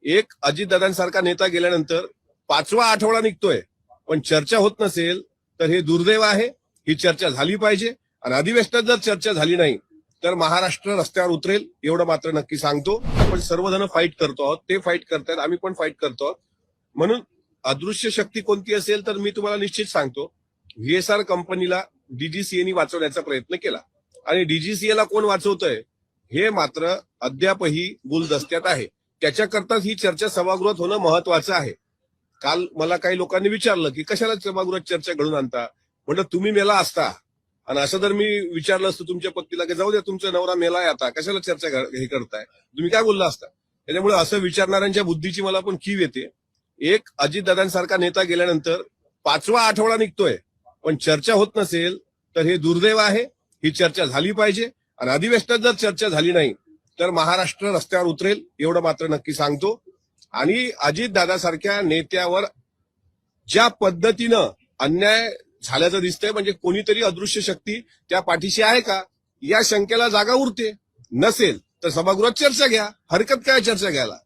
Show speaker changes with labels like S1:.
S1: एक अजितदादांसारखा नेता गेल्यानंतर 5वा आठवडा निघतोय, पण चर्चा होत नसेल तर हे दुर्दैव आहे. ही चर्चा झाली पाहिजे आणि अधिवेशनात जर चर्चा झाली नाही तर महाराष्ट्र रस्त्यावर उतरेल, एवढं मात्र नक्की सांगतो. आपण सर्वजण फाईट करतो आहोत, ते फाईट करतायत, आम्ही पण फाईट करतो आहोत. म्हणून अदृश्य शक्ती कोणती असेल तर मी तुम्हाला निश्चित सांगतो, व्हीएसआर कंपनीला डीजीसीएनी वाचवण्याचा प्रयत्न केला आणि डीजीसीएला कोण वाचवतंय हे मात्र अद्यापही गुलदस्त्यात आहे. त्याच्याकरताच ही चर्चा सभागृहात होणं महत्वाचं आहे. काल मला काही लोकांनी विचारलं की कशाला सभागृहात चर्चा घडून आणता. म्हटलं तुम्ही मेला असता आणि असं जर मी विचारलं असतं तुमच्या पत्नीला की जाऊ द्या तुमचा नवरा मेलाय आता कशाला चर्चा हे करताय, तुम्ही काय बोलला असता. त्याच्यामुळे असं विचारणाऱ्यांच्या बुद्धीची मला पण कीव येते. एक अजितदादांसारखा नेता गेल्यानंतर 5वा आठवडा निघतोय, पण चर्चा होत नसेल तर हे दुर्दैव आहे. ही चर्चा झाली पाहिजे आणि अधिवेशनात जर चर्चा झाली नाही तर महाराष्ट्र रस्त्यावर उतरेल, एवढं मात्र नक्की सांगतो. आणि अजितदादासारख्या नेत्यावर ज्या पद्धतीनं अन्याय झाल्याचं दिसतंय, म्हणजे कोणीतरी अदृश्य शक्ती त्या पाठीशी आहे का या शंकेला जागा उरते. नसेल तर सभागृहात चर्चा घ्या, हरकत काय चर्चा घ्यायला.